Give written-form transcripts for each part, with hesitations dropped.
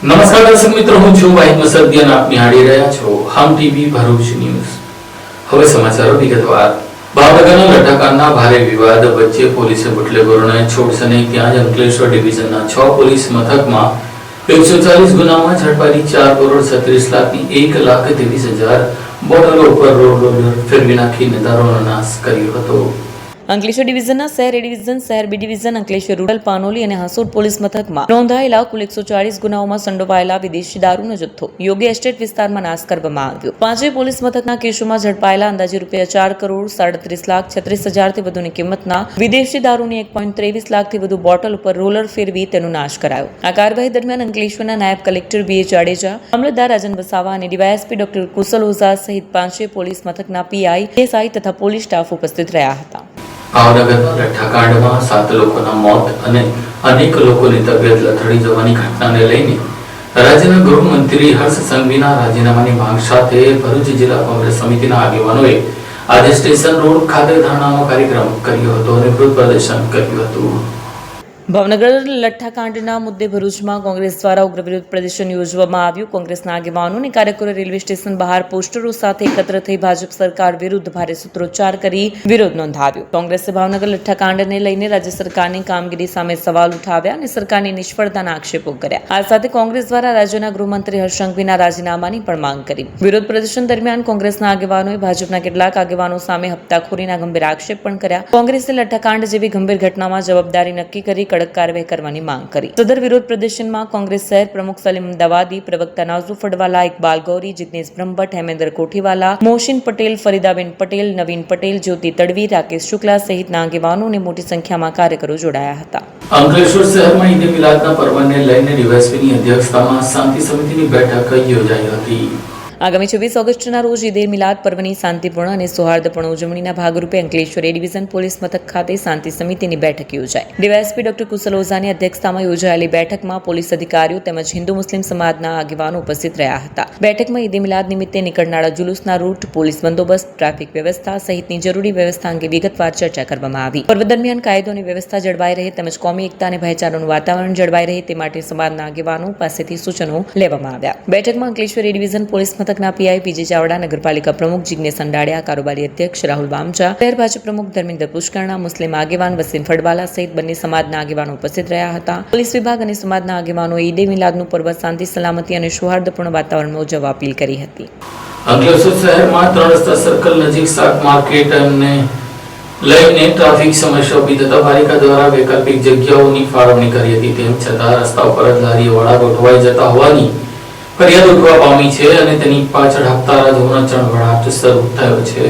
નમસ્કાર દર્શક મિત્રો, હું છું વાહિદ મસદિયાન. આપ નિહાળી રહ્યા છો હમ ટીવી ભરૂચ ન્યૂઝ. હવે સમાચારો વિગતવાર. ભાવનગરના લઠ્ઠાકાંડના ભારે વિવાદ વચ્ચે પોલીસે બુટલેગરોને છોડશે નહીં, ત્યાં જ અંકલેશ્વર ડિવિઝનના 6 પોલીસ મથકમાં 140 ગુનામાં ઝડપાયેલી 4,36,01,23,000 બોટલો ઉપર રોલર ફેરવી નાખીને દારૂનો નાશ કર્યો હતો. અંકલેશ્વર ડિવિઝનના શહેર એ ડિવિઝન, શહેર B division, Ankleshwar rural, Panoli અને હાંસોડ પોલીસ મથકમાં નોંધાયેલા કુલ 140 ગુનાઓમાં સંડોવાયેલા વિદેશી દારૂનો જથ્થો યોગી એસ્ટેટ વિસ્તારમાં નાશ કરવામાં આવ્યો. પાંચેય પોલીસ મથકના કેસોમાં ઝડપાયેલા અંદાજે ₹4,37,36,000 થી વધુની કિંમતના વિદેશી દારૂની 1.23 લાખથી વધુ બોટલ ઉપર રોલર ફેરવી તેનો નાશ કરાયો. આ કાર્યવાહી દરમિયાન અંકલેશ્વરના નાયબ કલેક્ટર બી જાડેજા, મામલતદાર રાજન વસાવા અને ડીવાયએસપી ડોક્ટર કુશલ ઓઝા સહિત પાંચેય પોલીસ મથકના પીઆઈ, એસઆઈ તથા પોલીસ સ્ટાફ ઉપસ્થિત રહ્યા હતા. ભાવનગરના લઠ્ઠાકાંડમાં 7 લોકોના મોત અને અનેક લોકોની તબિયત લથડી જવાની ઘટનાને લઈને રાજ્યના ગૃહમંત્રી હર્ષ સંઘવીના રાજીનામાની માંગ સાથે ભરૂચ જિલ્લા કોંગ્રેસ સમિતિના આગેવાનોએ આજે સ્ટેશન રોડ ખાતે ધરણાનો કાર્યક્રમ કર્યો હતો અને વિરોધ પ્રદર્શન કર્યું હતું. ભાવનગર લઠ્ઠાકાંડના મુદ્દે ભરૂચમાં કોંગ્રેસ દ્વારા ઉગ્ર વિરોધ પ્રદર્શન યોજવામાં આવ્યું. કોંગ્રેસના આગેવાનો અને કાર્યકરો રેલવે સ્ટેશન બહાર પોસ્ટરો સાથે એકત્ર થઈ ભાજપ સરકાર વિરુદ્ધ ભારે સૂત્રોચ્ચાર કરી વિરોધ નોંધાવ્યો. કોંગ્રેસે ભાવનગર લઠ્ઠાકાંડને લઈને રાજ્ય સરકારની કામગીરી સામે સવાલ ઉઠાવ્યા અને સરકારની નિષ્ફળતાના આક્ષેપો કર્યા. આ સાથે કોંગ્રેસ દ્વારા રાજ્યના ગૃહમંત્રી હર્ષ સંઘવીના રાજીનામાની પણ માંગ કરી. વિરોધ પ્રદર્શન દરમિયાન કોંગ્રેસના આગેવાનોએ ભાજપના કેટલાક આગેવાનો સામે હપ્તાખોરીના ગંભીર આક્ષેપ પણ કર્યા. કોંગ્રેસે લઠ્ઠાકાંડ જેવી ગંભીર ઘટનામાં જવાબદારી નક્કી કરી કડક કાર્યવાહી કરવાની માંગ કરી. સદર વિરોધ પ્રદર્શનમાં કોંગ્રેસ શહેર પ્રમુખ સલીમ અમદાવાદી, પ્રવક્તા નાઝુ ફડવાલા, ઇકબાલ ગૌરી, જિગ્નેશ બ્રહ્મભટ્ટ, હેમેન્દ્ર કોઠીવાલા, મોહસિન પટેલ, ફરીદાબેન પટેલ, નવીન પટેલ, જ્યોતિ તડવી, રાકેશ શુક્લા સહિતના આગેવાનો અને મોટી સંખ્યામાં કાર્યકરો જોડાયા હતા. અંકલેશ્વર શહેરમાં ઈદ મિલાદના પર્વને લઈને ડીવાયએસપીની અધ્યક્ષતામાં શાંતિ સમિતિની બેઠક યોજાઈ હતી. આગામી 26 ઓગસ્ટના રોજ ઈદ મિલાદ પર્વની શાંતિપૂર્ણ અને સૌહાર્દપૂર્ણ ઉજવણીના ભાગરૂપે અંકલેશ્વર એ ડિવિઝન પોલીસ મથક ખાતે શાંતિ સમિતિની બેઠક યોજાઈ. ડીવાયએસપી ડોક્ટર કુશલ ઓઝાની અધ્યક્ષતામાં યોજાયેલી બેઠકમાં પોલીસ અધિકારીઓ તેમજ હિન્દુ મુસ્લિમ સમાજના આગેવાનો ઉપસ્થિત રહ્યા હતા. બેઠકમાં ઈદ મિલાદ નિમિત્તે નીકળનારા જુલુસના રૂટ, પોલીસ બંદોબસ્ત, ટ્રાફિક વ્યવસ્થા સહિતની જરૂરી વ્યવસ્થા અંગે વિગતવાર ચર્ચા કરવામાં આવી. પર્વ દરમિયાન કાયદો અને વ્યવસ્થા જળવાઈ રહે તેમજ કોમી એકતા અને ભાઈચારાનું વાતાવરણ જળવાઈ રહે તે માટે સમાજના આગેવાનો પાસેથી સૂચનો લેવામાં આવ્યા. બેઠકમાં અંકલેશ્વર એ ડિવિઝન પોલીસ મથકના પીઆઈ પીજે ચાવડા, નગરપાલિકા પ્રમુખ જિગ્નેશ અંડાડિયા, કારોબારી અધ્યક્ષ રાહુલ વામચા, શહેર ભાજપ પ્રમુખ ધર્મેન્દ્ર પુષ્કરણા, મુસ્લિમ આગેવાન વસીમ ફડવાલા સહિત બંને સમાજના આગેવાનો ઉપસ્થિત રહ્યા હતા. પોલીસ વિભાગ અને સમાજના આગેવાનોએ ઈદ મિલાદનું પર્વ શાંતિ, સલામતી અને સૌહાર્દપૂર્ણ વાતાવરણમાં ઉજવવા અપીલ કરી હતી. અંકલેશ્વર શહેરમાં 3 રસ્તા સર્કલ નજીક શાક માર્કેટને લઈને ટ્રાફિક સમસ્યા ઊભી થતા પાલિકા દ્વારા વૈકલ્પિક જગ્યાઓની ફાળવણી કરી હતી. તેમ છતાં રસ્તા ઉપર જ લારીઓવાળા ગોઠવાઈ જતા હોવાની ફરિયાદ ઉઠવા પામી છે અને તેની પાછળ હપ્તા રાજ્યોનો ચણવડાટ શરૂ થયો છે.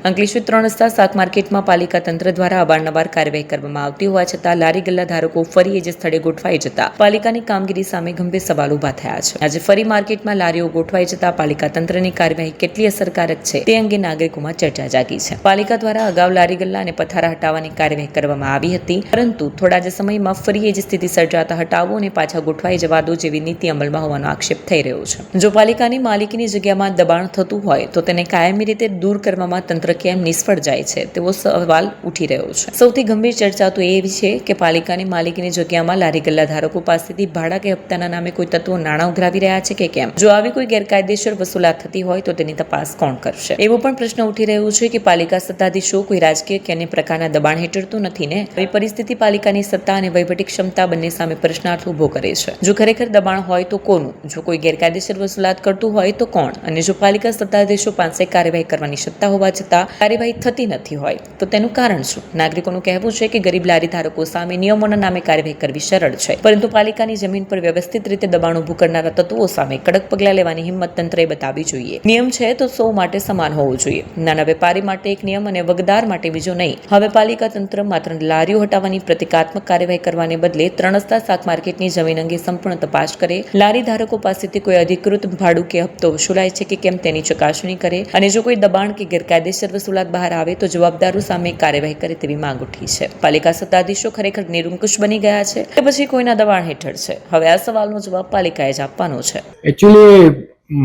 અંકલેશ્વર 3 રસ્તા શાક માર્કેટમાં પાલિકા તંત્ર દ્વારા અવારનવાર કાર્યવાહી કરવામાં આવતી હોવા છતાં લારી ગલ્લા ધારકો ફરી એ જ સ્થળે ગોઠવાઈ જતા પાલિકાની કામગીરી સામે ગંભીર સવાલ ઉભા થયા છે. આજે ફરી માર્કેટમાં લારીઓ ગોઠવાઈ જતા પાલિકા તંત્રની કાર્યવાહી કેટલી અસરકારક છે તે અંગે નાગરિકોમાં ચર્ચા જાગી છે. પાલિકા દ્વારા અગાઉ લારી ગલ્લા અને પથારા હટાવવાની કાર્યવાહી કરવામાં આવી હતી, પરંતુ થોડા જ સમયમાં ફરી એ જ સ્થિતિ સર્જાતા હટાવો અને પાછા ગોઠવાઈ જવા દો જેવી નીતિ અમલમાં હોવાનો આક્ષેપ થઈ રહ્યો છે. જો પાલિકાની માલિકીની જગ્યામાં દબાણ થતું હોય તો તેને કાયમી રીતે દૂર કરવામાં તંત્ર કેમ નિષ્ફળ જાય છે તેવો સવાલ ઉઠી રહ્યો છે. સૌથી ગંભીર ચર્ચા તો એવી છે કે પાલિકાની માલિકીની જગ્યામાં લારી ગલ્લા ધારકો પાસેથી ભાડા કે હપ્તાના નામે કોઈ તત્વો નાણાં ઉઘરાવી રહ્યા છે કે કેમ? જો આવી કોઈ ગેરકાયદેસર વસૂલાત થતી હોય તો તેની તપાસ કોણ કરશે? એવો પણ પ્રશ્ન ઉઠી રહ્યો છે કે પાલિકા સત્તાધીશો કોઈ રાજકીય કે અન્ય પ્રકારના દબાણ હેઠળ તો નથી ને? આવી પરિસ્થિતિ પાલિકાની સત્તા અને વહીવટી ક્ષમતા બંને સામે પ્રશ્નાર્થ ઉભો કરે છે. જો ખરેખર દબાણ હોય તો કોનું? જો કોઈ ગેરકાયદેસર વસૂલાત કરતું હોય તો કોણ? અને જો પાલિકા સત્તાધીશો પાસે કાર્યવાહી કરવાની સત્તા હોવા છતાં કાર્યવાહી થતી નથી હોય તો તેનું કારણ શું? નાગરિકોનું કહેવું છે કે ગરીબ લારી ધારકો સામે નિયમોના નામે કાર્યવાહી કરવી સરળ છે, પરંતુ પાલિકાની જમીન પર વ્યવસ્થિત રીતે દબાણ ઊભું કરનારા તત્વો સામે કડક પગલાં લેવાની હિંમત તંત્રએ બતાવવી જોઈએ. નિયમ છે તો સૌ માટે સમાન હોવો જોઈએ. નાના વેપારી માટે એક નિયમ અને વગદાર માટે બીજો નહીં. હવે પાલિકા તંત્ર માત્ર લારીઓ હટાવવાની પ્રતિકાત્મક કાર્યવાહી કરવાને બદલે 3 રસ્તા શાક માર્કેટની જમીન અંગે સંપૂર્ણ તપાસ કરે, લારી ધારકો પાસેથી કોઈ અધિકૃત ભાડું કે હપ્તો વસૂલાય છે કે કેમ તેની ચકાસણી કરે અને જો કોઈ દબાણ કે ગેરકાયદેસર વસૂલાત બહાર આવે તો જવાબદારો સામે કાર્યવાહી કરે તેવી માંગ ઉઠી છે. પાલિકા સત્તાધીશો ખરેખર નિરંકુશ બની ગયા છે કે પછી કોઈના દબાણ હેઠળ છે? હવે આ સવાલનો જવાબ પાલિકાએ જ આપવાનો છે. એકચ્યુઅલી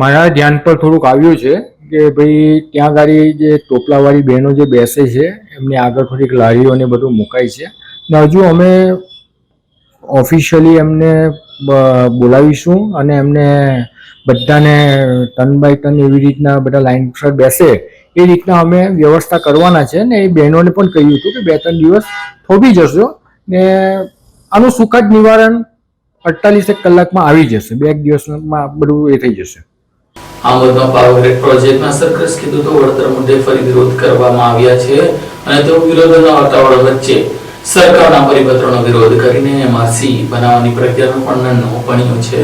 મારા ધ્યાન પર થોડુંક આવ્યું છે કે ભાઈ ત્યાં ગાડી જે ટોપલાવાળી બહેનો જે બેસે છે એમની આગળ થોડીક લારીઓ ને બધું મુકાય છે ને હજુ અમે ઓફિશિયલી એમને બોલાવીશું અને એમને બધાને ટન બાય ટન એવી રીતના બધા લાઈન પર બેસે એ રીતના અમે વ્યવસ્થા કરવાના છે ને એ બહેનોને પણ કહ્યું હતું કે 2-3 દિવસ થોભી જશો ને આનું સુખદ નિવારણ 48 કલાકમાં આવી જશે, 2 દિવસમાં બધું એ થઈ જશે. આમોદમાં પાવરગ્રીડ પ્રોજેક્ટના અસરગ્રસ્ત ખેડૂતો વળતર મુદ્દે ફરી વિરોધ કરવામાં આવ્યા છે અને તેઓ વિરોધના વાતાવરણ વચ્ચે સરકારના પરિપત્રનો વિરોધ કરીને એમઆરસી બનાવવાની પ્રક્રિયાનો પણ નન્નો ભણ્યો છે.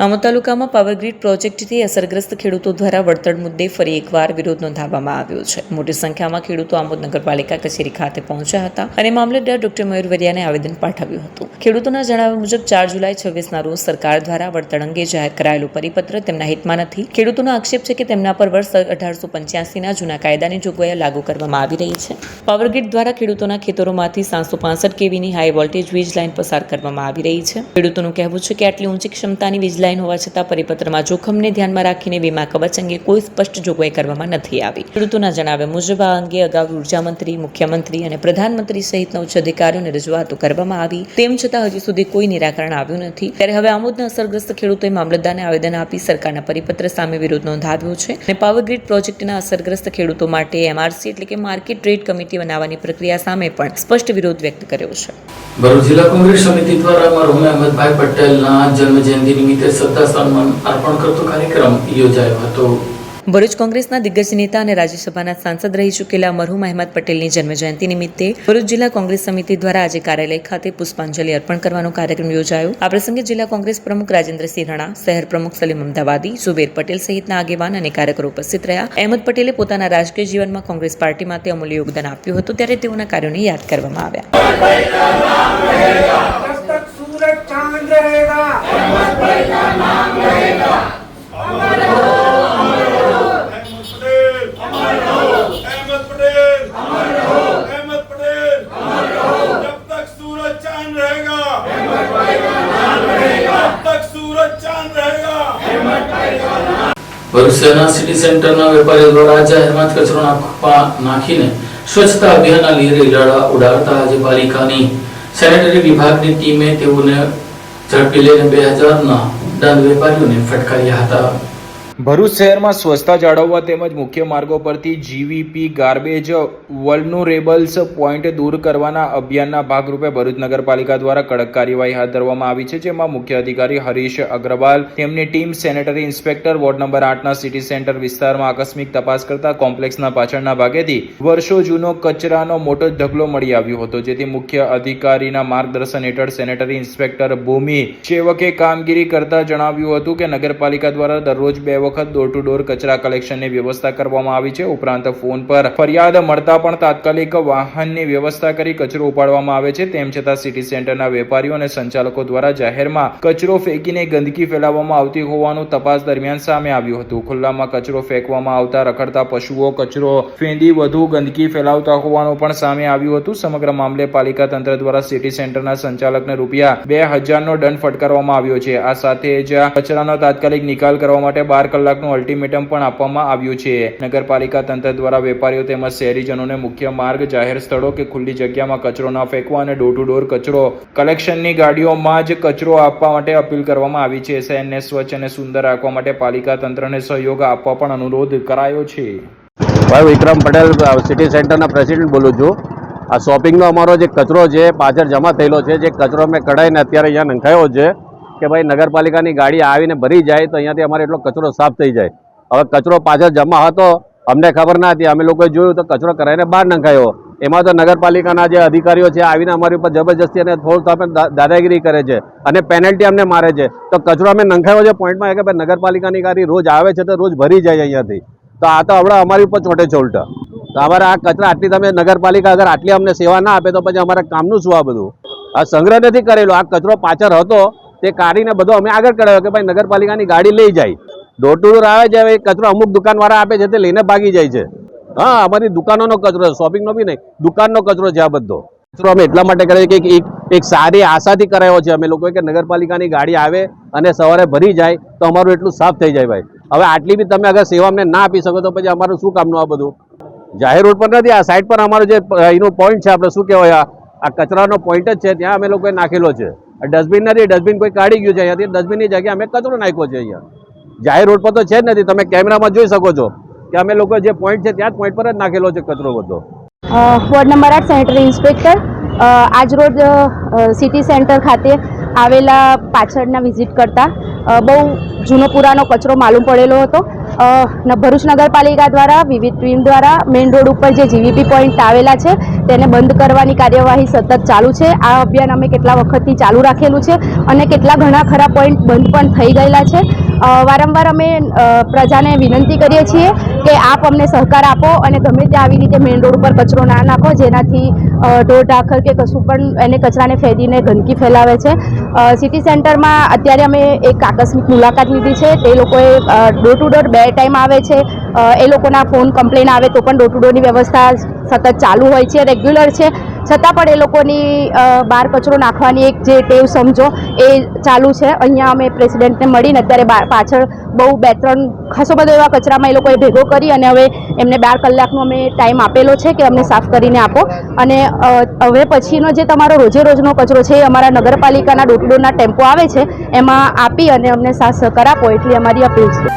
આમોદ તાલુકામાં પાવરગ્રીડ પ્રોજેક્ટથી અસરગ્રસ્ત ખેડૂતો દ્વારા વળતર મુદ્દે ફરી એકવાર વિરોધ નોંધાવવામાં આવ્યો છે. મોટી સંખ્યામાં ખેડૂતો આમોદ નગરપાલિકા કચેરી ખાતે પહોંચ્યા હતા અને મામલતદાર ડોક્ટર મયુર વરિયાને આવેદન પાઠવ્યું હતું. ખેડૂતોના જણાવ્યા મુજબ 4 જુલાઈ 26ના રોજ સરકાર દ્વારા વળતર અંગે જાહેર કરાયેલું પરિપત્ર તેમના હિતમાં નથી. ખેડૂતોનો આક્ષેપ છે કે તેમના પર વર્ષ 1885ના જૂના કાયદાની જોગવાઈઓ લાગુ કરવામાં આવી રહી છે. પાવરગ્રીડ દ્વારા ખેડૂતોના ખેતરોમાંથી 765 કેવીની હાઈ વોલ્ટેજ વીજ લાઇન પસાર કરવામાં આવી રહી છે. ખેડૂતોનું કહેવું છે કે આટલી ઊંચી ક્ષમતાની વીજ લાઇન હોવા છતાં પરિપત્રમાં જોખમને ધ્યાનમાં રાખીને વીમા કવચ અંગે કોઈ સ્પષ્ટ જોગવાઈ કરવામાં નથી આવી. ખેડૂતોના જણાવ્યા મુજબ આ અંગે અગાઉ ઉર્જા મંત્રી, મુખ્યમંત્રી અને પ્રધાનમંત્રી સહિતના ઉચ્ચ અધિકારીઓને રજૂઆતો કરવામાં આવી, તેમ છતાં હજી સુધી કોઈ નિરાકરણ આવ્યું નથી. ત્યારે હવે આમોદના અસરગ્રસ્ત ખેડૂતોએ મામલતદારને આવેદન આપી સરકારના પરિપત્ર સામે વિરોધ નોંધાવ્યો છે અને પાવરગ્રીડ પ્રોજેક્ટના અસરગ્રસ્ત ખેડૂતો માટે એમઆરસી એટલે કે માર્કેટ રેટ કમિટી બનાવવાની પ્રક્રિયા સામે પણ સ્પષ્ટ વિરોધ વ્યક્ત કર્યો છે. ભરૂચ જિલ્લા કોંગ્રેસ સમિતિ દ્વારા મરહુમ અહેમદભાઈ પટેલના જન્મજયંતિ નિમિત્તે શ્રદ્ધા સન્માન અર્પણ કરતો કાર્યક્રમ યોજાયો હતો. ભરૂચ કોંગ્રેસના દિગ્ગજ નેતા અને રાજ્યસભાના સાંસદ રહી ચૂકેલા મરહુમ અહેમદ પટેલની જન્મજયંતિ નિમિત્તે ભરૂચ જિલ્લા કોંગ્રેસ સમિતિ દ્વારા આજે કાર્યાલય ખાતે પુષ્પાંજલિ અર્પણ કરવાનો કાર્યક્રમ યોજાયો. આ પ્રસંગે જિલ્લા કોંગ્રેસ પ્રમુખ રાજેન્દ્રસિંહ રણા, શહેર પ્રમુખ સલીમ અમદાવાદી, ઝુબેર પટેલ સહિતના આગેવાન અને કાર્યકરો ઉપસ્થિત રહ્યા. અહેમદ પટેલે પોતાના રાજકીય જીવનમાં કોંગ્રેસ પાર્ટી માટે અમૂલ્ય યોગદાન આપ્યું હતું, ત્યારે તેઓના કાર્યોને યાદ કરવામાં આવ્યા. ભરૂચ શહેરના સિટી સેન્ટરના વેપારીઓ દ્વારા જાહેરમાં કચરો નાખીને સ્વચ્છતા અભિયાનના લીરેલા ઉડાડતા આજે પાલિકાની સેનેટરી વિભાગની ટીમે તેઓને ઝડપી લઈને 2000ના દંડ વેપારીઓને ફટકાર્યા હતા. ભરૂચ શહેરમાં સ્વચ્છતા જાળવવા તેમજ મુખ્ય માર્ગો પરથી જીવીપી ગાર્બેજ વલ્નરેબલ્સ પોઈન્ટ દૂર કરવાના અભિયાનના ભાગરૂપે ભરૂચ નગરપાલિકા દ્વારા કડક કાર્યવાહી હાથ ધરવામાં આવી છે, જેમાં મુખ્ય અધિકારી હરીશ અગ્રવાલ તેમની team sanitary inspector ward number 8ના સિટી સેન્ટર વિસ્તારમાં આકસ્મિક તપાસ કરતા કોમ્પ્લેક્સના પાછળના ભાગેથી વર્ષો જૂનો કચરાનો મોટો ઢગલો મળી આવ્યો હતો, જેથી મુખ્ય અધિકારીના માર્ગદર્શન હેઠળ સેનેટરી ઇન્સ્પેક્ટર ભૂમિ સેવકે કામગીરી કરતા જણાવ્યું હતું કે નગરપાલિકા દ્વારા દરરોજ 2 વખત ડોર ટુ ડોર કચરા કલેક્શનની વ્યવસ્થા કરવામાં આવી છે. ઉપરાંત ફોન પર ફરિયાદ મળતા પણ તાત્કાલિક વાહનની વ્યવસ્થા કરી કચરો ઉપાડવામાં આવે છે. તેમ છતાં સિટી સેન્ટરના વેપારીઓ અને સંચાલકો દ્વારા જાહેરમાં કચરો ફેંકીને ગંદકી ફેલાવવામાં આવતી હોવાનું તપાસ દરમિયાન સામે આવ્યું હતું. ખુલ્લામાં કચરો ફેંકવામાં આવતા રખડતા પશુઓ કચરો ફેંદી વધુ ગંદકી ફેલાવતા હોવાનું પણ સામે આવ્યું હતું. સમગ્ર મામલે પાલિકા તંત્ર દ્વારા સિટી સેન્ટરના સંચાલકને ₹2000નો દંડ ફટકારવામાં આવ્યો છે. આ સાથે જ કચરાનો તાત્કાલિક નિકાલ કરવા માટે 12 કલાકનું અલ્ટિમેટમ પણ આપવામાં આવ્યું છે. નગરપાલિકા તંત્ર દ્વારા વેપારીઓ તેમજ શહેરીજનોને મુખ્ય માર્ગ, જાહેર સ્થળો કે ખુલ્લી જગ્યામાં કચરો ન ફેંકવા અને ડોર ટુ ડોર કચરો કલેક્શનની ગાડીઓમાં જ કચરો આપવા માટે અપીલ કરવામાં આવી છે. શહેરને સ્વચ્છ અને સુંદર રાખવા માટે પાલિકા તંત્રને સહયોગ આપવા પણ અનુરોધ કરાયો છે. ભાઈ વિક્રમ પટેલ સિટી સેન્ટરના પ્રેસિડેન્ટ બોલું છું. આ શોપિંગનો અમારો જે કચરો છે પાછળ જમા થયેલો છે, જે કચરો મેં કઢાઈને અત્યારે અહીંયા નંખાયો છે કે ભાઈ નગરપાલિકાની ગાડી આવીને ભરી જાય તો અહીંયાથી અમારે એટલો કચરો સાફ થઈ જાય. હવે કચરો પાછળ જમા હતો, અમને ખબર ના હતી, અમે લોકોએ જોયું તો કચરો કરાવીને બહાર નંખાયો. એમાં તો નગરપાલિકાના જે અધિકારીઓ છે આવીને અમારી ઉપર જબરજસ્તી અને થોડું દાદાગીરી કરે છે અને પેનલ્ટી અમને મારે છે. તો કચરો અમે નંખાયો છે પોઈન્ટમાં કે ભાઈ નગરપાલિકાની ગાડી રોજ આવે છે તો રોજ ભરી જાય અહીંયાથી. તો આ તો હમણાં અમારી ઉપર ચોટે છે ઉલટા. તો અમારે આ કચરા આટલી તમે નગરપાલિકા અગર આટલી અમને સેવા ના આપે તો પછી અમારે કામનું શું? આ બધું આ સંગ્રહ નથી કરેલો. આ કચરો પાછળ હતો તે કાઢીને બધો અમે આગળ કરાવ્યો કે ભાઈ નગરપાલિકાની ગાડી લઈ જાય. ડોર ટુ ડોર આવે છે, કચરો અમુક દુકાનવાળા આપે છે તે લઈને ભાગી જાય છે. હા, અમારી દુકાનોનો કચરો, શોપિંગનો બી નહીં, દુકાનનો કચરો છે આ બધો કચરો. અમે એટલા માટે કરીએ કે એક સારી આશાથી કરાયો છે અમે લોકોએ કે નગરપાલિકાની ગાડી આવે અને સવારે ભરી જાય તો અમારું એટલું સાફ થઈ જાય. ભાઈ હવે આટલી બી તમે અગર સેવા અમને ના આપી શકો તો પછી અમારું શું કામનું? આ બધું જાહેર રોડ પર નથી, આ સાઈડ પર અમારો જે એનો પોઈન્ટ છે, આપણે શું કહેવાય, આ કચરાનો પોઈન્ટ જ છે, ત્યાં અમે લોકોએ નાખેલો છે. ડસ્ટબિન નથી, ડસ્ટબિન કોઈ કાઢી ગયું છે અહીંયાથી, ડસ્ટબિનની જગ્યાએ અમે કચરો નાખ્યો છે અહીંયા. જાહેર રોડ પર તો છે જ નથી, તમે કેમેરામાં જોઈ શકો છો કે અમે લોકો જે પોઈન્ટ છે ત્યાં જ પોઈન્ટ પર જ નાખેલો છે કચરો બધો. વોર્ડ નંબર 8 સેનેટરી ઇન્સ્પેક્ટર આજ રોજ સિટી સેન્ટર ખાતે આવેલા પાછળના વિઝિટ કરતા બહુ જૂનો પુરાનો કચરો માલુમ પડેલો હતો. ભરૂચ નગરપાલિકા દ્વારા વિવિધ ટીમ દ્વારા મેઇન રોડ ઉપર જે જીવીપી પોઈન્ટ આવેલા છે તેને બંધ કરવાની કાર્યવાહી સતત ચાલુ છે. આ અભિયાન અમે કેટલા વખતથી ચાલુ રાખેલું છે અને કેટલા ઘણા ખરા પોઈન્ટ બંધ પણ થઈ ગયેલા છે. વારંવાર અમે પ્રજાને વિનંતી કરીએ છીએ કે આપ અમને સહકાર આપો અને ગમે ત્યાં આવી રીતે મેઇન રોડ ઉપર કચરો ના નાખો, જેનાથી ઢોર ઢાંખર કે કશું પણ એને કચરાને ફેંદીને ગંદકી ફેલાવે છે. સિટી સેન્ટરમાં અત્યારે અમે એક આકસ્મિક મુલાકાત લીધી છે. તે લોકોએ ડોર ટુ ડોર 2 ટાઈમ આવે છે. એ લોકોના ફોન કમ્પ્લેન આવે તો પણ ડોર ટુ ડોરની વ્યવસ્થા સતત ચાલુ હોય છે, રેગ્યુલર છે. છતાં પણ એ લોકોની બહાર કચરો નાખવાની એક જે ટેવ સમજો એ ચાલુ છે. અહીંયા અમે પ્રેસિડેન્ટને મળીને અત્યારે પાછળ બહુ 2-3 ખાસો બધો એવા કચરામાં એ લોકોએ ભેગો કરી અને હવે એમને 12 કલાકનો અમે ટાઈમ આપેલો છે કે અમને સાફ કરીને આપો. અને હવે પછીનો જે તમારો રોજે રોજનો કચરો છે એ અમારા નગરપાલિકાના ડોર ટુ ડોરના ટેમ્પો આવે છે એમાં આપી અને અમને સાથ સહકાર આપો એટલી અમારી અપીલ છે.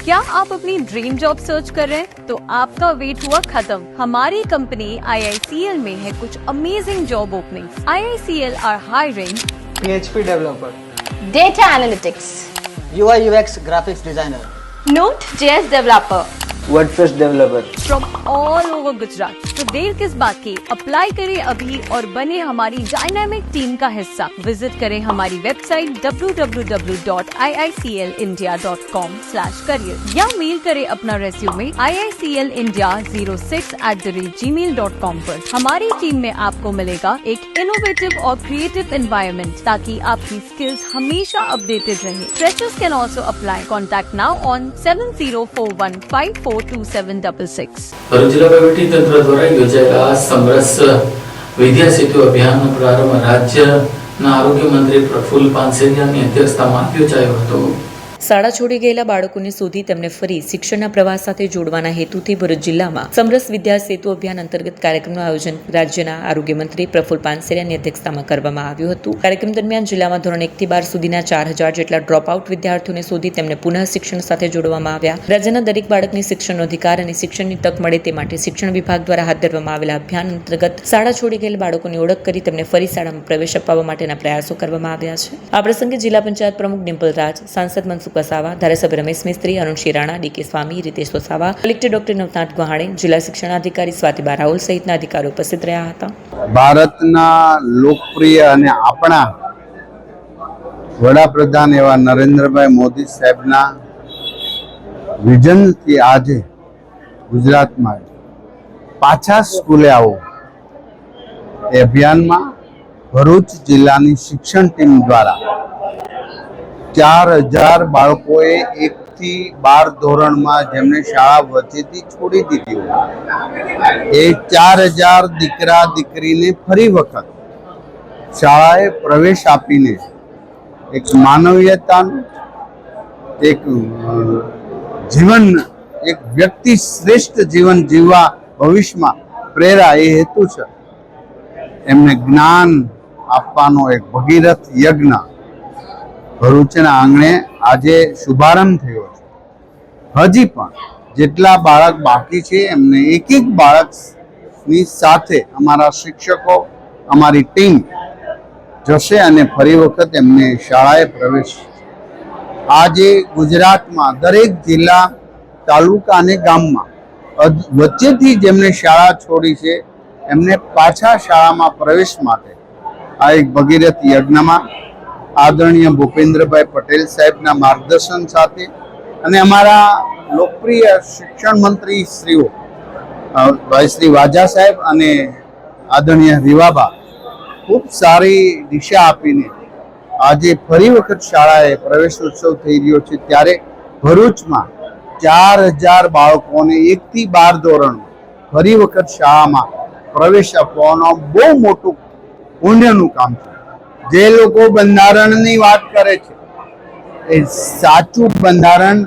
क्या आप अपनी ड्रीम जॉब सर्च कर रहे हैं? तो आपका वेट हुआ खत्म. हमारी कंपनी IICL में है कुछ amazing job openings. IICL are hiring PHP developer, Data analytics, UI UX graphics designer, Node.js developer, WordPress developer. from all over Gujarat. तो देर किस बात की, अप्लाई करें अभी और बने हमारी डायनामिक टीम का हिस्सा. विजिट करें हमारी वेबसाइट www.iiclindia.com/career या मेल करें अपना रेज्यूमे iiclindia06@gmail.com पर. हमारी टीम में आपको मिलेगा एक इनोवेटिव और क्रिएटिव एनवायरनमेंट ताकि आपकी स्किल्स हमेशा अपडेटेड रहे. Freshers can also apply. Contact now on 7041542766. Bharuch જિલ્લા વહીવટીતંત્ર દ્વારા યોજાયેલા સમરસ વિદ્યા સેતુ અભિયાનનો પ્રારંભ રાજ્યના આરોગ્ય મંત્રી પ્રફુલ્લ પાનસેરિયાની અધ્યક્ષતામાં યોજાયો હતો. શાળા છોડી ગયેલા બાળકોને શોધી તેમને ફરી શિક્ષણના પ્રવાહ સાથે જોડવાના હેતુથી ભરૂચ જિલ્લામાં સમરસ વિદ્યા સેતુ અભિયાન અંતર્ગત કાર્યક્રમનું આયોજન રાજ્યના આરોગ્ય મંત્રી પ્રફુલ્લ પાનસેરિયાની અધ્યક્ષતામાં કરવામાં આવ્યું હતું. કાર્યક્રમ દરમિયાન જિલ્લામાં ધોરણ 1 થી 12 સુધીના 4000 જેટલા ડ્રોપ આઉટ વિદ્યાર્થીઓને શોધી તેમને પુનઃ શિક્ષણ સાથે જોડવામાં આવ્યા. રાજ્યના દરેક બાળકને શિક્ષણનો અધિકાર અને શિક્ષણની તક મળે તે માટે શિક્ષણ વિભાગ દ્વારા હાથ ધરવામાં આવેલા અભિયાન અંતર્ગત શાળા છોડી ગયેલા બાળકોની ઓળખ કરી તેમને ફરી શાળામાં પ્રવેશ અપાવવા માટેના પ્રયાસો કરવામાં આવ્યા છે. આ પ્રસંગે જિલ્લા પંચાયત પ્રમુખ ડિમ્પલ રાજ, સાંસદ મનસુખ વસાવા, ધારાસભ્ય રમેશ મિસ્ત્રી, અરુણ શિરાણા, ડીકે સ્વામી, રીતેશ વસાવા, કલેક્ટર ડોક્ટર નવનાથ ગહાણે, જિલ્લા શિક્ષણાધિકારી સ્વાતિબા રાહુલ સહિતના અધિકારીઓ ઉપસ્થિત રહ્યા હતા. ભારતના લોકપ્રિય અને આપણા વડાપ્રધાન એવા નરેન્દ્રભાઈ મોદી સાહેબના વિઝનથી આજે ગુજરાતમાં પાછા સ્કૂલે આવો એ અભિયાનમાં ભરૂચ જિલ્લાની શિક્ષણ ટીમ દ્વારા 4000 બાળકોએ 1 થી 12 ધોરણમાં જેમને શાળા વચ્ચેથી છોડી દીધી હોય એ 4000 દીકરા દીકરીને ફરી વખત શાળાએ પ્રવેશ આપીને એક માનવીયતાનું એક જીવન, એક વ્યક્તિ શ્રેષ્ઠ જીવન જીવવા ભવિષ્યમાં પ્રેરા એ હેતુ છે એમને જ્ઞાન આપવાનો એક ભગીરથ યજ્ઞ ભરૂચના આંગણે આજે શુભારંભ થયો છે. હજી પણ જેટલા બાળક બાકી છે એમને એક એક બાળકની સાથે અમારા શિક્ષકો, અમારી ટીમ જશે અને ફરી વખત એમને શાળાએ પ્રવેશ. આજે ગુજરાતમાં દરેક જિલ્લા, તાલુકા અને ગામમાં વચ્ચેથી જેમને શાળા છોડી છે એમને પાછા શાળામાં પ્રવેશ માટે આ એક ભગીરથ યજ્ઞમાં આદરણીય ભૂપેન્દ્રભાઈ પટેલ સાહેબના માર્ગદર્શન સાથે અને અમારા લોકપ્રિય શિક્ષણ મંત્રી શ્રીઓ ભાઈ શ્રી વાજા સાહેબ અને આદરણીય રીવાબા ખૂબ સારી દિશા આપીને આજે ફરી વખત શાળાએ પ્રવેશોત્સવ થઈ રહ્યો છે. ત્યારે ભરૂચમાં 4000 બાળકોને 1 થી 12 ધોરણ ફરી વખત શાળામાં પ્રવેશ આપવાનો બહુ મોટું પુણ્યનું કામ છે. જે લોકો બંધારણની વાત કરે છે એ સાચું બંધારણ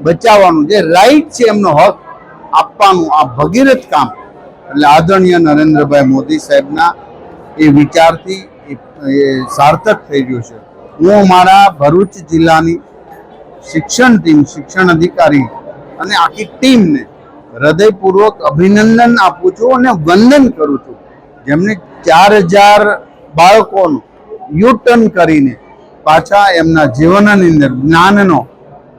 બચાવવાનું, જે રાઈટ છે એમનો હક આપવાનું આ ભગીરથ કામ એટલે આદરણીય નરેન્દ્રભાઈ મોદી સાહેબના એ વિચારથી એ સાર્થક થઈ ગયું છે. હું અમારા ભરૂચ જિલ્લાની શિક્ષણ ટીમ, શિક્ષણ અધિકારી અને આખી ટીમને હૃદયપૂર્વક અભિનંદન આપું છું અને વંદન કરું છું જેમને 4000 બાળકોનું યુટર્ન કરીને પાછા એમના જીવનની અંદર જ્ઞાનનો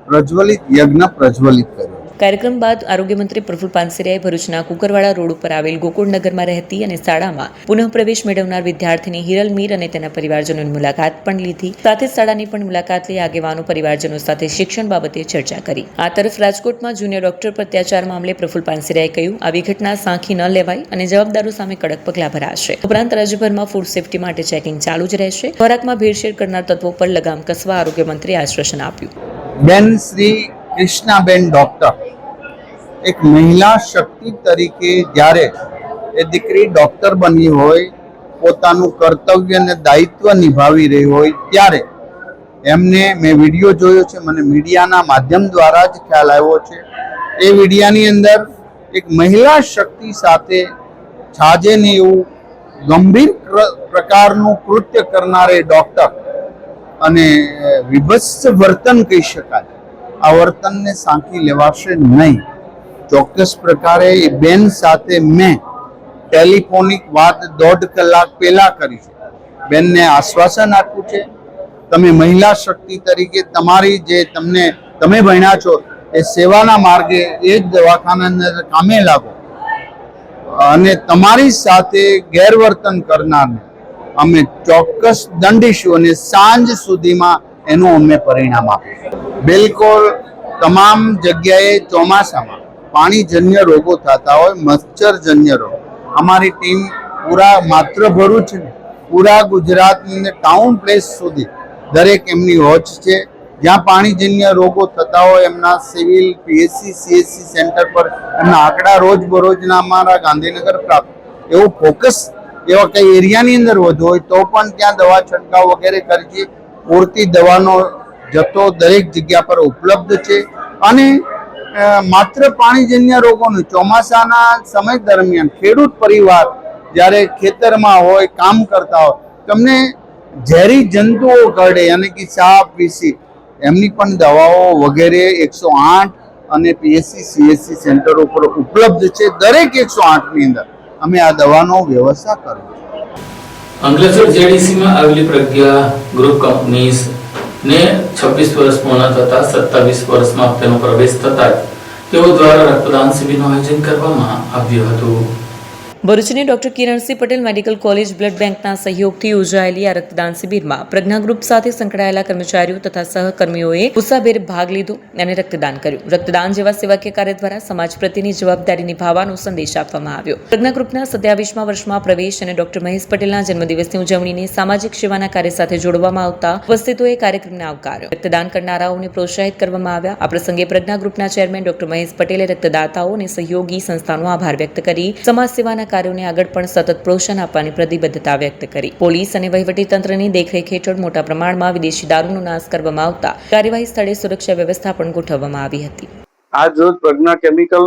પ્રજ્વલિત યજ્ઞ પ્રજ્વલિત કર્યો. કાર્યક્રમ બાદ આરોગ્ય મંત્રી પ્રફુલ પાનસેરિયાએ ભરૂચના કુકરવાડા રોડ ઉપર આવેલ ગોકુળનગરમાં રહેતી અને શાળામાં પુનઃ પ્રવેશ મેળવનાર વિદ્યાર્થીની હિરલ મીર અને તેના પરિવારજનોની મુલાકાત પણ લીધી. સાથે જ શાળાની પણ મુલાકાત લઈ આગેવાનો પરિવારજનો સાથે શિક્ષણ બાબતે ચર્ચા કરી. આ તરફ રાજકોટમાં જુનિયર ડોક્ટર પર અત્યાચાર મામલે પ્રફુલ પાનસેરિયાએ કહ્યું, આવી ઘટના સાંખી ન લેવાય અને જવાબદારો સામે કડક પગલાં ભરાશે. ઉપરાંત રાજ્યભરમાં ફૂડ સેફટી માટે ચેકિંગ ચાલુ જ રહેશે. ખોરાકમાં ભેળસેળ કરનાર તત્વો પર લગામ કસવા આરોગ્ય મંત્રીએ આશ્વાસન આપ્યું. બેન શ્રી કૃષ્ણાબેન ડોક્ટર એક મહિલા શક્તિ તરીકે જ્યારે એ દીકરી ડોક્ટર બની હોય, પોતાનું કર્તવ્ય અને દાયિત્વ નિભાવી રહી હોય ત્યારે એમને મેં વિડીયો જોયો છે, મને મીડિયાના માધ્યમ દ્વારા જ ખ્યાલ આવ્યો છે. એ વિડીયાની અંદર એક મહિલા શક્તિ સાથે છાજે ને એવું ગંભીર પ્રકારનું કૃત્ય કરનારે ડોક્ટર અને વિભત્સ વર્તન કહી શકાય, આ વર્તનને સાંકી લેવાશે નહીં. ચોક્કસ પ્રકારે એ બેન સાથે મેં ટેલિફોનિક વાત 1.5 કલાક પહેલા કરી છે. બેનને આશ્વાસન આપ્યું છે તમે મહિલા શક્તિ તરીકે તમારી જે તમે ભણ્યા છો એ સેવાના માર્ગે એ જ દવાખાનાની અંદર કામે લાગો અને તમારી સાથે ગેરવર્તન કરનારને અમે ચોક્કસ દંડીશું અને સાંજ સુધીમાં એનું અમે પરિણામ આપીશું. બિલકુલ તમામ જગ્યાએ ચોમાસામાં પાણીજન્ય રોગો થતા હોય, મચ્છરજન્ય રોગ, અમારી ટીમ પૂરા માત્ર ભરૂચ ને પૂરા ગુજરાતની ટાઉન પ્લેસ સુધી દરેક એમની વોચ છે. જ્યાં પાણીજન્ય રોગો થતા હોય એમના સિવિલ, પીએચસી, સીએચસી સેન્ટર પર એમના આંકડા રોજબરોજના અમારા ગાંધીનગર પ્રાપ્ત એવું ફોકસ એવા કઈ એરિયાની અંદર વધુ હોય તો પણ ત્યાં દવા છંટકાવ વગેરે કરી. પૂરતી દવાનો જથ્થો દરેક જગ્યા પર ઉપલબ્ધ છે અને માત્ર પાણીજન્ય રોગોનું ચોમાસાના સમય દરમિયાન ખેડૂત પરિવાર જ્યારે ખેતરમાં હોય, કામ કરતા હોય, તમને ઝેરી જંતુઓ કરડે અને કે સાપ, વીસી, એમની પણ દવાઓ વગેરે 108 અને પીએચસી, સીએચસી સેન્ટર ઉપર ઉપલબ્ધ છે. દરેક 108ની અંદર અમે આ દવાનો વ્યવસ્થા કરવી છે. અંકલેશ્વર જેડીસીમાં આવેલી પ્રજ્ઞા ગ્રુપ કંપનીઝ ને 26 વર્ષ પૂર્ણ થતા 27 વર્ષમાં તેનો પ્રવેશ થતા તેઓ દ્વારા રક્તદાન શિબિરનું આયોજન કરવામાં આવ્યું હતું. ભરૂચની doctor Kiransinh Patel medical college blood બેંકના સહયોગથી યોજાયેલી આ રક્તદાન શિબિરમાં પ્રજ્ઞા ગ્રુપ સાથે સંકળાયેલા કર્મચારીઓ તથા સહકર્મીઓએ ઉત્સાહભેર ભાગ લીધો અને રક્તદાન કર્યું. રક્તદાન જેવા સેવાકીય કાર્ય દ્વારા સમાજ પ્રત્યેની જવાબદારી નિભાવવાનો સંદેશ આપવામાં આવ્યો. પ્રજ્ઞા ગ્રુપના 27મા વર્ષમાં પ્રવેશ અને ડોક્ટર મહેશ પટેલના જન્મદિવસની ઉજવણીને સામાજિક સેવાના કાર્ય સાથે જોડવામાં આવતા ઉપસ્થિતોએ કાર્યક્રમને આવકાર્યો. રક્તદાન કરનારાઓને પ્રોત્સાહિત કરવામાં આવ્યા. આ પ્રસંગે પ્રજ્ઞા ગ્રુપના ચેરમેન ડોક્ટર મહેશ પટેલે રક્તદાતાઓ અને સહયોગી સંસ્થાનો આભાર વ્યક્ત કરી સમાજ સેવાના કાર્યોને આગળ પણ સતત પ્રોત્સાહન આપવાની પ્રતિબદ્ધતા વ્યક્ત કરી. પોલીસ અને વહીવટીતંત્રની દેખરેખ હેઠળ મોટા પ્રમાણમાં વિદેશી દારૂનો નાશ કરવામાં આવતા કાર્યવાહી સ્થળે સુરક્ષા વ્યવસ્થા પણ ગોઠવવામાં આવી હતી. આજ રોજ પ્રજ્ઞા કેમિકલ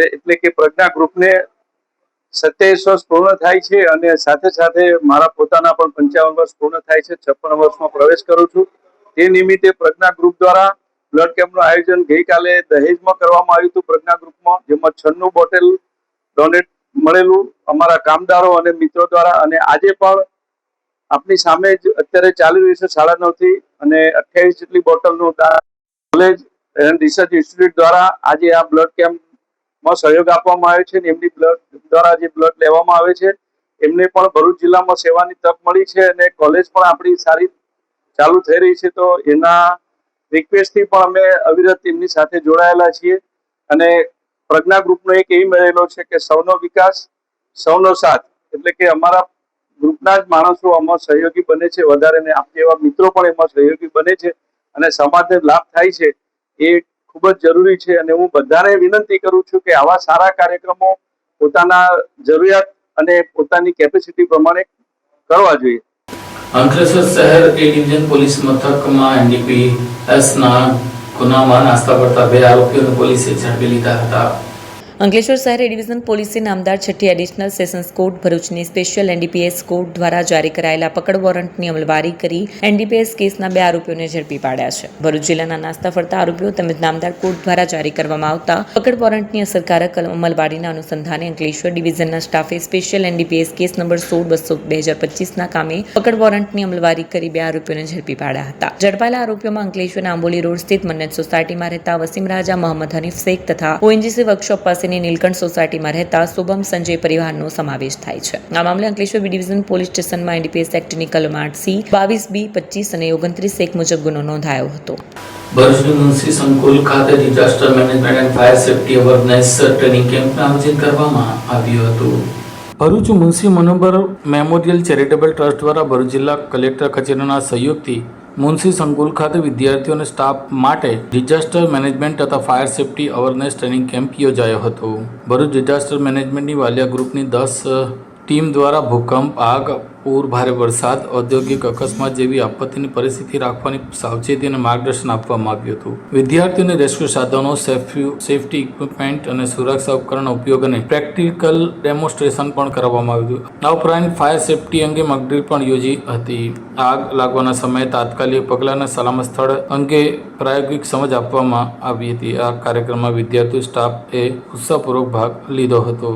એટલે કે પ્રજ્ઞા ગ્રુપને 27 વર્ષ પૂર્ણ થાય છે અને સાથે સાથે મારા પોતાના પણ 55 વર્ષ પૂર્ણ થાય છે. 56 વર્ષમાં પ્રવેશ કરું છું. તે નિમિત્તે પ્રજ્ઞા ગ્રુપ દ્વારા બ્લડ કેમ્પનું આયોજન ગઈકાલે દહેજમાં કરવામાં આવ્યું હતું. પ્રજ્ઞા ગ્રુપમાં જેમાં 96 બોટલ ડોનેટ મળેલું અમારા કામદારો અને મિત્રો દ્વારા, અને આજે પણ આપની સામે જ અત્યારે ચાલી રહ્યું છે 9:30 થી અને 28 જેટલી બોટલનું કોલેજ એન્ડ રિસર્ચ ઇન્સ્ટિટ્યૂટ દ્વારા આજે આ બ્લડ કેમ્પમાં સહયોગ આપવામાં આવે છે. એમની બ્લડ દ્વારા જે બ્લડ લેવામાં આવે છે એમને પણ ભરૂચ જિલ્લામાં સેવાની તક મળી છે અને કોલેજ પણ આપણી સારી ચાલુ થઈ રહી છે. તો એના રિક્વેસ્ટથી પણ અમે અવિરત એમની સાથે જોડાયેલા છીએ અને પ્રજ્ઞા ગ્રુપનો એક એમ રહેલો છે કે સૌનો વિકાસ સૌનો સાથ, એટલે કે અમારા ગ્રુપના જ માણસો આમાં સહયોગી બને છે વધારે, ને આપ જેવા મિત્રો પણ એમાં સહયોગી બને છે અને સમાજને લાભ થાય છે એ ખૂબ જ જરૂરી છે. અને હું બધાને વિનંતી કરું છું કે આવા સારા કાર્યક્રમો પોતાના જરૂરિયાત અને પોતાની કેપેસિટી પ્રમાણે કરવા જોઈએ. અંકલેશ્વર શહેર એ ડિવિઝન પોલીસ મથકમાં NDPSના ગુનામાં નાસ્તા પડતા 2 આરોપીઓને પોલીસે ઝડપી લીધા હતા. અંકલેશ્વર શહેર ડિવિઝન પોલીસે નામદાર 6ઠ્ઠી એડિશનલ સેશન્સ કોર્ટ ભરૂચની સ્પેશિયલ NDPS કોર્ટ દ્વારા જારી કરાયેલા પકડ વોરંટની અમલવારી કરી NDPS કેસના 2 આરોપીઓને ઝડપી પાડ્યા છે. ભરૂચ જિલ્લાના નાસ્તા ફરતા આરોપીઓ તેમજ નામદાર કોર્ટ દ્વારા જારી કરવામાં આવતા પકડ વોરંટની અસરકારક અમલવારીના અનુસંધાને અંકલેશ્વર ડિવિઝનના સ્ટાફે સ્પેશિયલ NDPS કેસ નંબર 16/2025ના કામે પકડ વોરંટની અમલવારી કરી 2 આરોપીઓને ઝડપી પાડ્યા હતા. ઝડપાયેલા આરોપીઓમાં અંકલેશ્વરના આંબોલી રોડ સ્થિત મન્નત સોસાયટીમાં રહેતા વસીમ રાજા મોહમ્મદ હનીફ શેખ તથા ONGC વર્કશોપ પાસે નીલકંઠ સોસાયટીમાં રહેતા શુભમ સંજય પરિવારનો સમાવેશ થાય છે. આ મામલે અંકલેશ્વર બી ડિવિઝન પોલીસ સ્ટેશનમાં NDPS એક્ટની કલમ 8C, 22B, 25 અને 29 એક મુજબ ગુનો નોંધાયો હતો. ભરૂચની મુનશી સંકુલ ખાતે disaster management and fire safety awareness training કેમ્પનું આયોજન કરવામાં આવ્યું હતું. Bharuch Munshi Manobar memorial charitable trust દ્વારા ભરૂચ જિલ્લા કલેક્ટર કચેરીના સહયોગથી મુનશી સંકુલ ખાતે વિદ્યાર્થીઓ અને સ્ટાફ માટે ડિઝાસ્ટર મેનેજમેન્ટ તથા fire safety awareness training camp યોજાયો હતો. ભરૂચ ડિઝાસ્ટર મેનેજમેન્ટની વાલિયા ગ્રુપની 10 ટીમ દ્વારા ભૂકંપ, આગ, પૂર, ભારે વરસાદ, ઔદ્યોગિક અકસ્માત જેવી આપત્તિની પરિસ્થિતિ રાખવાની સાવચેતી અને માર્ગદર્શન આપવામાં આવ્યું હતું. વિદ્યાર્થીઓને રેસ્ક્યુ સાધનો, સેફટી ઇક્વિપમેન્ટ અને સુરક્ષા ઉપકરણનો ઉપયોગ અને પ્રેક્ટિકલ ડેમોન્સ્ટ્રેશન પણ કરવામાં આવ્યું હતું. આ ઉપરાંત ફાયર સેફટી અંગે મોકડ્રીલ પણ યોજી હતી. આગ લાગવાના સમયે તાત્કાલિક પગલાં અને સલામત સ્થળ અંગે પ્રાયોગિક સમજ આપવામાં આવી હતી. આ કાર્યક્રમમાં વિદ્યાર્થીઓ સ્ટાફે ઉત્સાહપૂર્વક ભાગ લીધો હતો.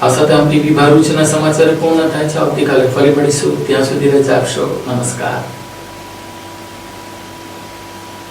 આ સાથે આમ ટીવી ભરૂચના સમાચાર પૂર્ણ થાય છે. આવતીકાલે ફરી મળીશું. ત્યાં સુધી રજા આપશો. નમસ્કાર.